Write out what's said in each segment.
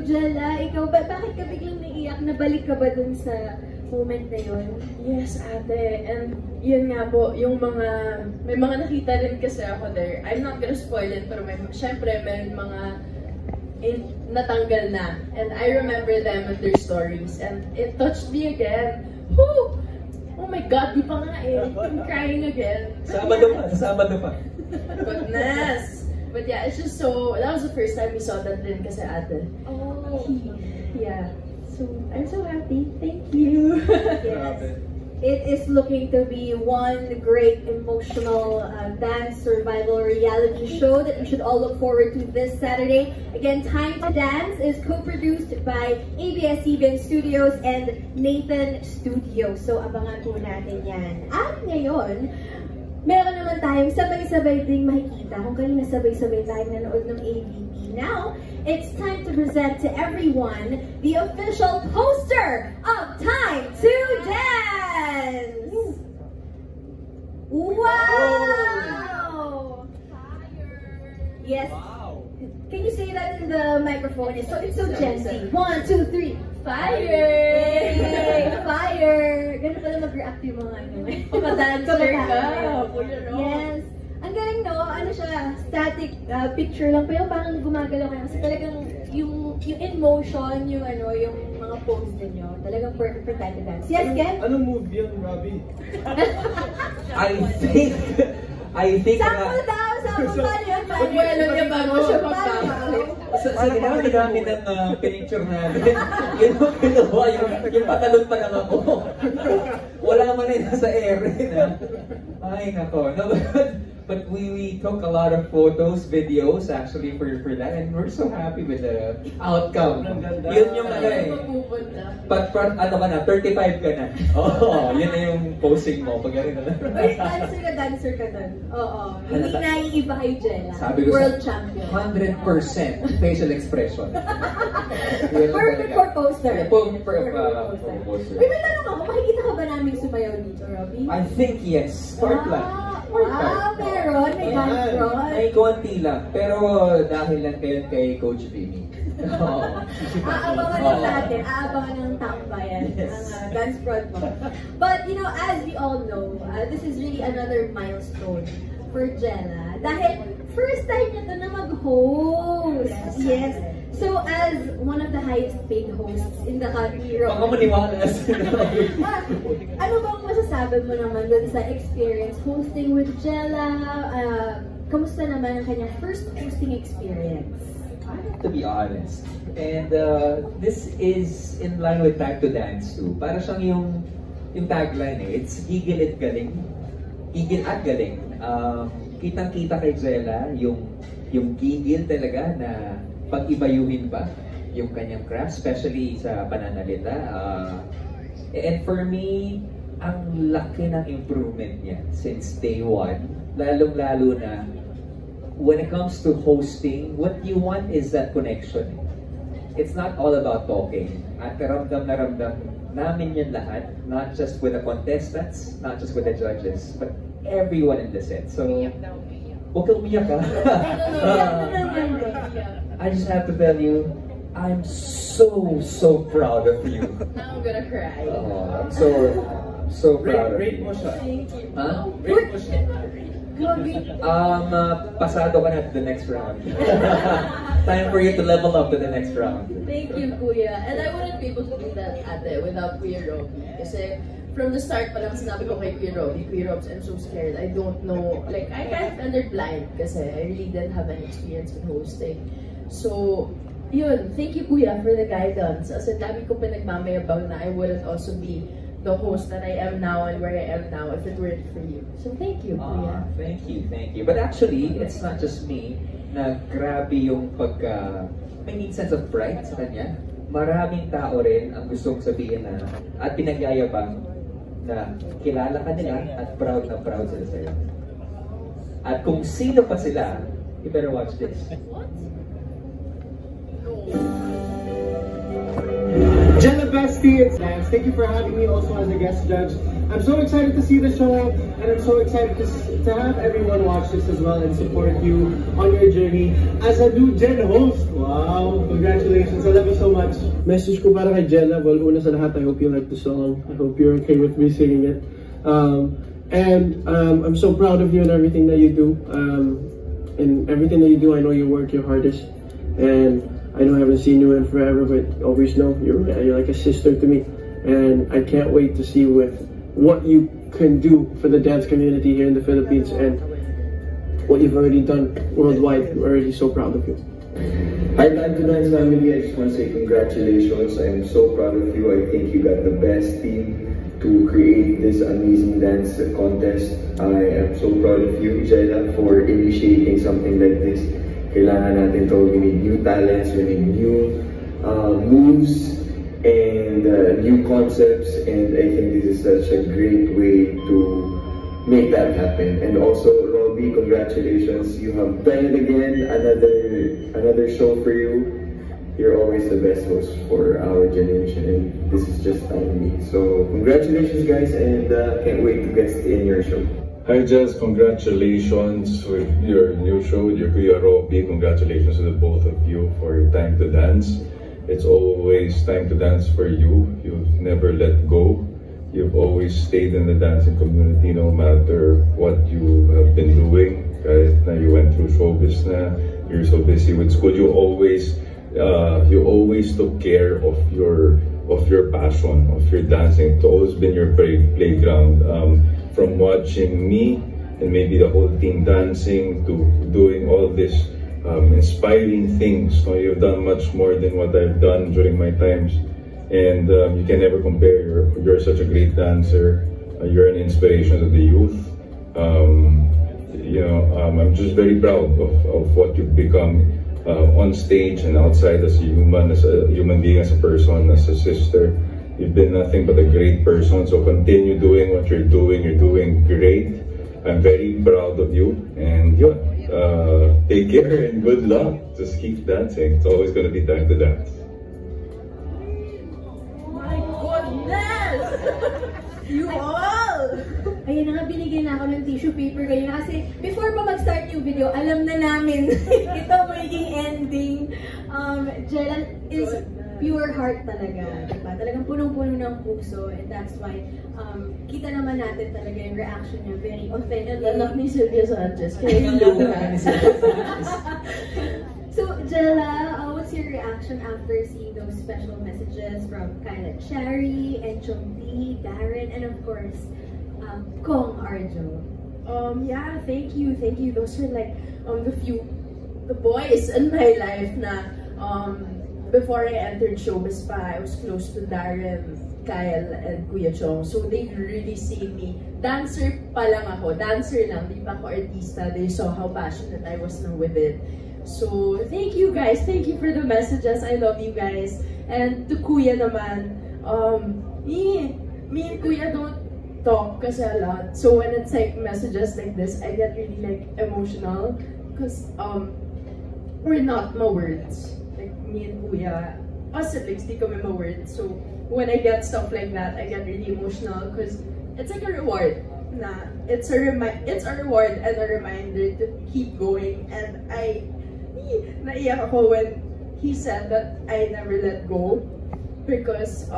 Jella, ikaw ba, bakit ka biglang naiiyak? Nabalik ka ba dun sa moment na yun? Yes, ate. And yun nga po, yung may mga nakita rin kasi ako there. I'm not gonna spoil it, pero syempre, may mga natanggal na. And I remember them and their stories. And it touched me again. Whew! Oh my God, di pa nga eh. I'm crying again. Sabado pa. Goodness! But yeah, it's just so, that was the first time we saw that din kasi ate. Oh. Yeah. So, I'm so happy. Thank you. Yes. It is looking to be one great emotional dance survival reality show that you should all look forward to this Saturday. Again, Time to Dance is co-produced by ABS-CBN Studios and Nathan Studios. So, abangan po natin yan. At ngayon, meron naman tayong sabay-sabay ding makikita kung kanina sabay-sabay tayong nanood ng AVP. Now, it's time to present to everyone the official poster of Time to Dance! Wow! Yes. Wow. Can you say that in the microphone? It's so Gen Z. 1, 2, 3. Fire! Yay! Fire! Ganun pala mag-react yung mga ano. Papa-dancer ka! Yes. Ang galing, no? Ano siya, static picture lang. Pero parang gumagalaw ka. Kasi talagang yung in motion, yung ano, yung mga pose ninyo. Talagang perfect for Time to Dance. Yes, Ken? Anong move yun, Robbie? I think Sample daw! Sample pa yun! Pag-wala ka bago siya magpapalip. Sige naman, namin ang pinicture natin. Yun yung kinuha, yung patalon pa lang ako. Wala man na nasa air. Ay, nako. No, but we took a lot of photos, videos actually for that, and we're so happy with the outcome. Yun yung ano eh. But ano ka na, 35 ka na. Oo, yun na yung posing mo. Pag gano'n na. Uy, dancer ka dun. Oo. Hindi naiiba kay Jella. Sabi ko World champion. 100% facial expression. Perfect for poster. Perfect for poster. Uy, may tanong ako, makikita ka ba namin sumayaw dito, Robbie? I think yes. Part lang. Meron. May background. May konti lang. Pero dahil lang kayo kay Coach Vinny. Aabangan lang natin. Aabangan ng tambayan. Ang dance prod mo. But, you know, as we all know, this is really another milestone for Jella. Dahil first time niya to na mag-host. Yes. So, as one of the highest paid hosts in the country, Baka maniwala na ano bang masasabi mo naman dun sa experience hosting with Jella? Kamusta naman ang kanyang first hosting experience? To be honest. And this is in line with Time to Dance too. Para siyang yung tagline eh. It's gigil at galing. Gigil at galing. Kitang-kita kay Jella yung gigil talaga na pag-ibayuhin pa yung kanyang craft, especially sa pananalita. And for me, ang laki ng improvement niya since day one. Lalong-lalo na when it comes to hosting, what you want is that connection. It's not all about talking. At ramdam na ramdam namin yun lahat, not just with the contestants, not just with the judges, but everyone in the set. So, huwag kang umiyak ka. I just have to tell you, I'm so proud of you. Now I'm gonna cry. I'm so proud of Rate you. mo siya. Huh? Rate mo siya. Pasado ka na to the next round. Time for you to level up to the next round. Thank you, Kuya. And I wouldn't be able to do that, ate, without Kuya Robbie. Kasi from the start pa lang sinabi ko kay Kuya Robbie, I'm so scared. I don't know, like, I can't enter blind kasi I really didn't have any experience with hosting. So, yun, thank you, Kuya, for the guidance. As in, dami ko pinagmamayabang na I wouldn't also be the host that I am now and where I am now if it weren't for you. So, thank you, Kuya. Thank you. But actually, it's not just me na grabe yung may sense of pride sa kanya. Maraming tao rin ang gustong sabihin na at pinagyayabang na kilala ka nila at proud sila sa'yo. At kung sino pa sila, you better watch this. Jella Bestie, it's Lance. Thank you for having me also as a guest judge. I'm so excited to see the show, and I'm so excited to to have everyone watch this as well and support you on your journey as a new Gen host. Wow, congratulations. I love you so much. Message ko para kay Jella. Well, una sa lahat, I hope you like the song. I hope you're okay with me singing it. I'm so proud of you and everything that you do. And everything that you do, I know you work your hardest. And I know I haven't seen you in forever, but always know you're like a sister to me. And I can't wait to see what you can do for the dance community here in the Philippines and what you've already done worldwide. We're already so proud of you. Hi, Time to Dance family. I just want to say congratulations. I am so proud of you. I think you got the best team to create this amazing dance contest. I am so proud of you, Jella, for initiating something like this. Kailangan natin to. We need new talents, we need new moves and new concepts, and I think this is such a great way to make that happen. And also, Robbie, congratulations. You have done it again. Another show for you. You're always the best host for our generation, and this is just me. So congratulations, guys, and can't wait to guest in your show. Hi Jess, congratulations with your new show, with your Kuya Robbie. Congratulations to the both of you for your Time to Dance. It's always time to dance for you. You've never let go. You've always stayed in the dancing community no matter what you have been doing. Kahit na you went through showbiz na, you're so busy with school, you always took care of your passion, of your dancing. It's always been your playground. From watching me and maybe the whole team dancing to doing all this inspiring things. So you've done much more than what I've done during my times, and you can never compare. You're such a great dancer. You're an inspiration to the youth. I'm just very proud of what you've become on stage and outside as a human being, as a person, as a sister. You've been nothing but a great person, so continue doing what you're doing. You're doing great. I'm very proud of you, and take care and good luck. Just keep dancing. It's always going to be time to dance. My goodness! You all! Ayun na nga, binigyan na ako ng tissue paper kayo kasi before pa mag-start yung video, alam na namin ito magiging ending. Jella is pure heart talaga, diba? Talagang punong-puno ng puso, and that's why kita naman natin talaga yung reaction niya, very authentic. Anak ni Sylvia Sanchez, kaya yung So, Jella, what's your reaction after seeing those special messages from Kyla Cherry, and Chong D, Darren, and of course, Kong Arjo? Yeah, thank you. Those were like the boys in my life na before I entered showbiz pa, I was close to Darren, Kyle, and Kuya Chong. So they really see me. Dancer pa lang ako. Dancer lang. Di pa ako artista. They saw how passionate I was now with it. So thank you guys. Thank you for the messages. I love you guys. And to Kuya naman, me and Kuya don't talk kasi a lot. So when it's like messages like this, I get really like emotional because we're not my words. Like me and Kuya, us siblings, di kami my words. So when I get stuff like that, I get really emotional because it's like a reward. It's a reward and a reminder to keep going. And naiyak ako when he said that I never let go, because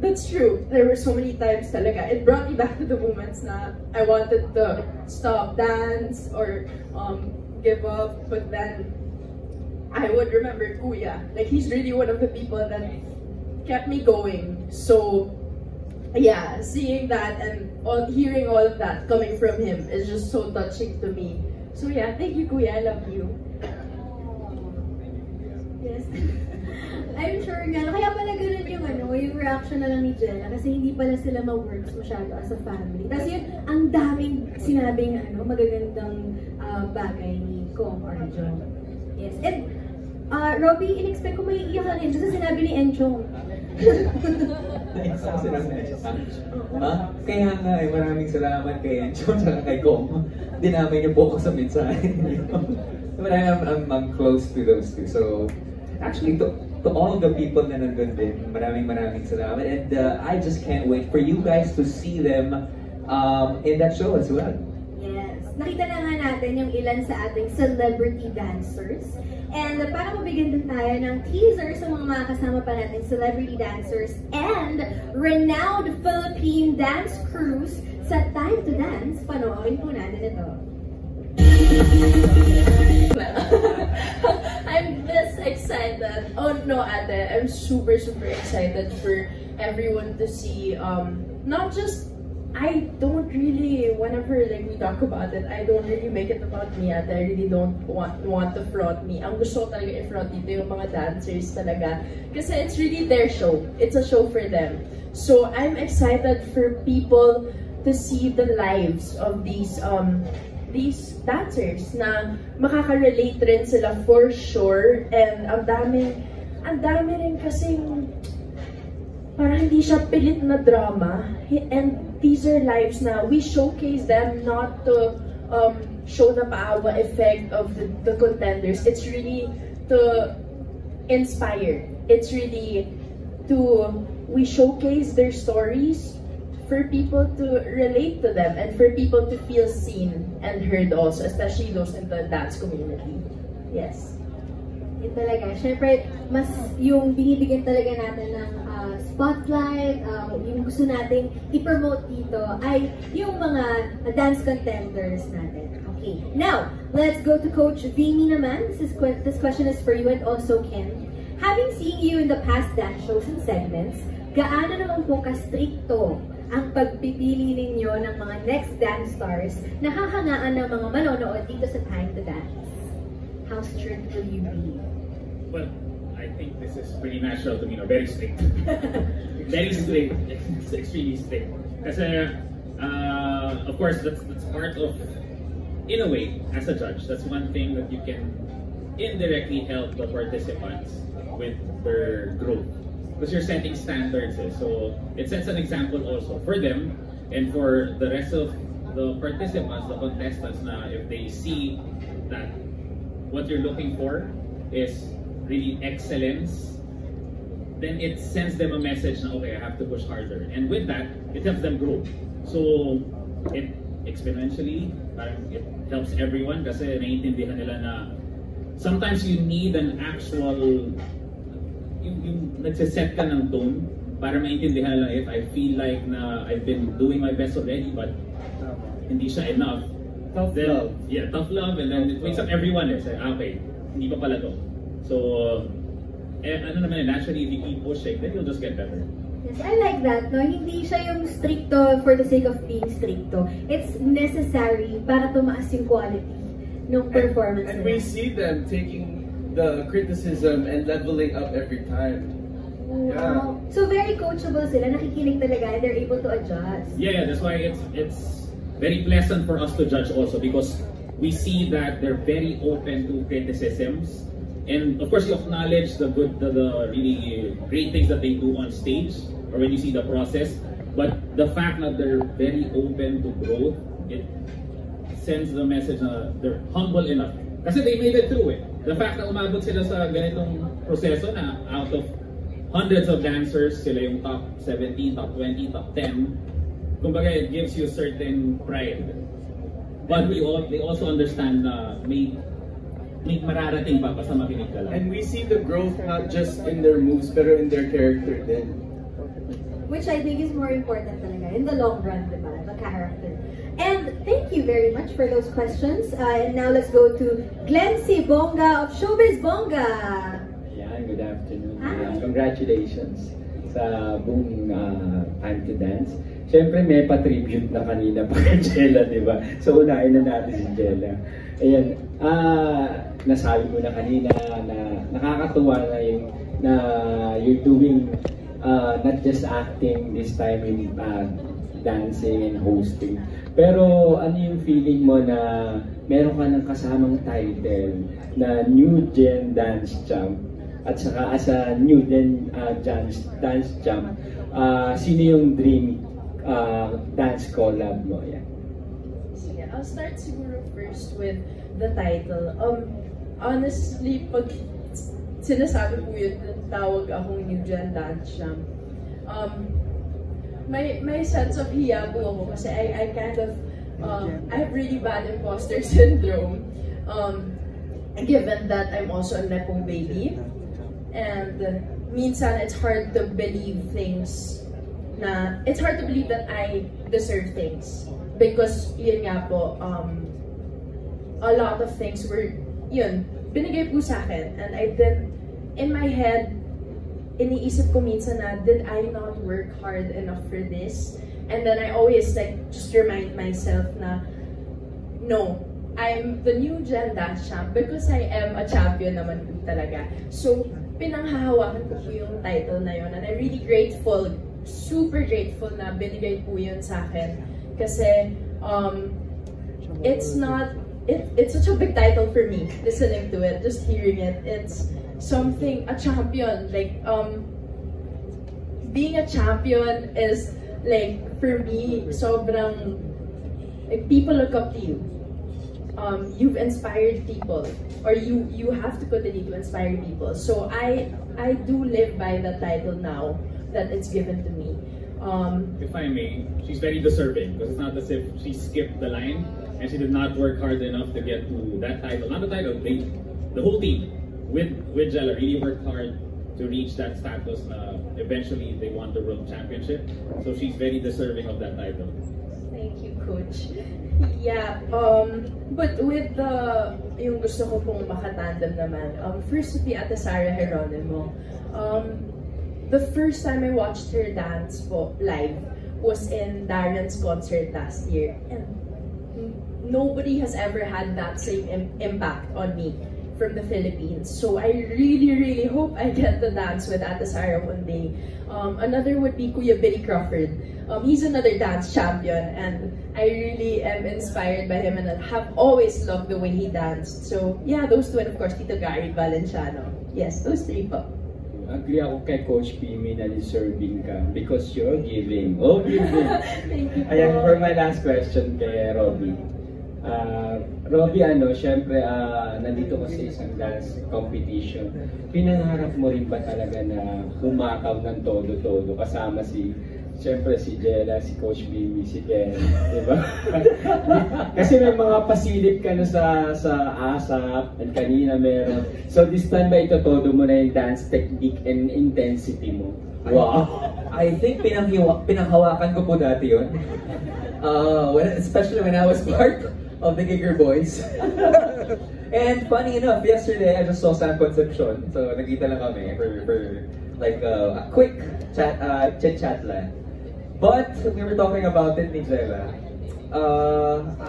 that's true. There were so many times talaga. It brought me back to the moments na I wanted to stop dance or give up, but then I would remember Kuya. Like, he's really one of the people that kept me going. So yeah, seeing that and hearing all of that coming from him is just so touching to me. So yeah, thank you, Kuya. I love you. Yes. I'm sure nga. Kaya pala ganun yung reaction na lang ni Jella kasi hindi pala sila ma-works masyado as a family. Tapos yun, ang daming sinabing magagandang bagay ni Kong Arjo. Yes. And Robbie, in-expect ko may iiyak ka rin kasi sinabi ni Enchong. Kaya nga maraming salamat kay Enchong at kay Kong. Dinamay niyo po ako sa mensahe niyo. I'm close to those two. So, actually, to all the people na nandun din, maraming salamat. And I just can't wait for you guys to see them in that show as well. Yes. nakita na nga natin yung ilan sa ating celebrity dancers. And para mabigyan din tayo ng teaser sa mga makakasama pa natin celebrity dancers and renowned Philippine dance crews sa Time to Dance, panoorin po natin ito. I'm this excited. Oh no, ate. I'm super excited for everyone to see. Not just, I don't really, whenever like we talk about it, I don't really make it about me, ate. I really don't want to front me. Ang gusto ko talaga i-front dito yung mga dancers talaga. Kasi it's really their show. It's a show for them. So I'm excited for people to see the lives of these dancers na makaka-relate rin sila for sure. And ang dami rin kasing parang hindi siya pilit na drama. And these are lives na we showcase them not to show the paawa effect of the contenders. It's really to inspire. It's really to we showcase their stories for people to relate to them and for people to feel seen and heard also, especially those in the dance community. Yes. Yun talaga. Siyempre, mas yung binibigyan talaga natin ng spotlight, yung gusto nating i-promote dito ay yung mga dance contenders natin. Okay. Now, let's go to Coach Vimy naman. This question is for you and also Ken. Having seen you in the past dance shows and segments, gaano naman po ka-stricto ang pagpipili ninyo ng mga next dance stars na hahangaan ng mga manonood dito sa Time to Dance? How strict will you be? Well, I think this is pretty natural to me, very strict. Very strict. It's extremely strict. Kasi, of course, that's part of, in a way, as a judge, that's one thing that you can indirectly help the participants with their growth. Because you're setting standards, so it sets an example also for them and for the rest of the participants, the contestants, na if they see that what you're looking for is really excellence, then it sends them a message na, okay, I have to push harder. And with that, it helps them grow. So, it exponentially, it helps everyone kasi naiintindihan nila na sometimes you need an actual yung nagsiset ka ng tone para maintindihan lang if I feel like na I've been doing my best already but hindi siya enough. Tough love. Yeah, tough love, and then it wakes up everyone say, okay, hindi pa pala to. So, ano naman, naturally, if you keep pushing, then you'll just get better. Yes, I like that. No? Hindi siya yung stricto for the sake of being stricto. It's necessary para tumaas yung quality ng performance. And we see them taking the criticism and leveling up every time. Wow. Yeah. So very coachable sila, nakikinig talaga, and they're able to adjust. Yeah, that's why it's very pleasant for us to judge also because we see that they're very open to criticisms. And of course, you acknowledge the good, the really great things that they do on stage or when you see the process. But the fact that they're very open to growth, it sends the message that they're humble enough. Kasi they made it through it. The fact na umabot sila sa ganitong proseso na out of hundreds of dancers, sila yung top 17, top 20, top 10, kumbaga it gives you certain pride. But they also understand na may mararating pa basta makinig ka lang. And we see the growth not just in their moves, pero in their character din. Which I think is more important talaga in the long run, diba? The character. And thank you very much for those questions. And now let's go to Glency Bonga of Showbiz Bonga. Yeah, good afternoon. Congratulations sa buong Time to Dance. Siyempre may pa-tribute na kanina pa kay Jella, di ba? So unahin na natin si Jella. Ayan, nasabi mo na kanina na nakakatuwa na yung na you're doing not just acting this time in dancing and hosting. Pero ano yung feeling mo na meron ka ng kasamang title na New Gen Dance Champ at saka as a New Gen Dance Champ, sino yung dream dance collab mo? Yeah. Sige, I'll start siguro first with the title. Honestly, pag sinasabi ko yun, tawag akong New Gen Dance Champ, may sense of hiyago ako kasi I kind of I have really bad imposter syndrome, given that I'm also a Nepo baby. And minsan it's hard to believe it's hard to believe that I deserve things. Because yun nga po, a lot of things were, binigay po sa akin. And I did, in my head, iniisip ko minsan na, did I not work hard enough for this? And then I always just remind myself na, no, I'm the new Gen Dance Champ because I am a champion naman po talaga. So, pinanghahawakan ko po yung title na yun. And I'm really grateful, super grateful na binigay po yun sa akin. Kasi, it's such a big title for me, listening to it, just hearing it. It's something, a champion, being a champion is, for me, sobrang, people look up to you. You've inspired people, or you have to continue to inspire people. So I do live by the title now that it's given to me. If I may, she's very deserving because it's not as if she skipped the line and she did not work hard enough to get to that title. Not the title, the whole team with Jella really worked hard to reach that status. Eventually, they won the World Championship, so she's very deserving of that title. Thank you, Coach. Yeah, but with yung gusto ko pong makatandem naman, first would be Ate Sarah Geronimo. The first time I watched her dance live was in Darren's concert last year. And nobody has ever had that same impact on me from the Philippines. So I really, really hope I get to dance with Ate Sarah one day. Another would be Kuya Billy Crawford. He's another dance champion, and I really am inspired by him and have always loved the way he danced. So yeah, those two, and of course Tito Gary Valenciano. Yes, those three po. Agree ako kay Coach Pimi na deserving ka because you're giving. Oh, giving! Thank you po. Ayan, for my last question kay Robbie. Robbie, syempre, nandito ka sa isang dance competition. Pinangarap mo rin ba talaga na humakaw ng todo-todo kasama siyempre si Jella, si Coach Bibi, si Ken, diba? Kasi may mga pasilip ka na sa ASAP, at kanina meron. So this time ba ito-todo mo na yung dance technique and intensity mo? Wow! I think pinanghawakan ko po dati yun. Especially when I was part of the Giger Boys. And funny enough, yesterday I just saw San Concepcion. So nagkita lang kami for a quick chit-chat lang. But we were talking about it, Nigella.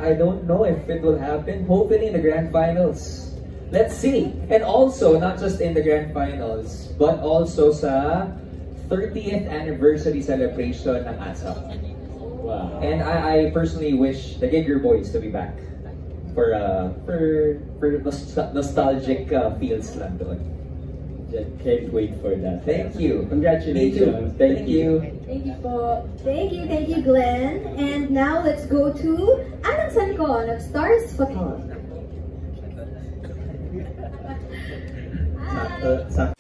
I don't know if it will happen. Hopefully in the grand finals. Let's see. And also, not just in the grand finals, but also sa 30th anniversary celebration ng ASAP. Wow. And I personally wish the Giger Boys to be back for nostalgic feels lang doon. Can't wait for that. Thank you. Congratulations. Thank you. Thank you po. Thank you, Glenn. And now let's go to Alan Sancon of Stars Photon. Hi.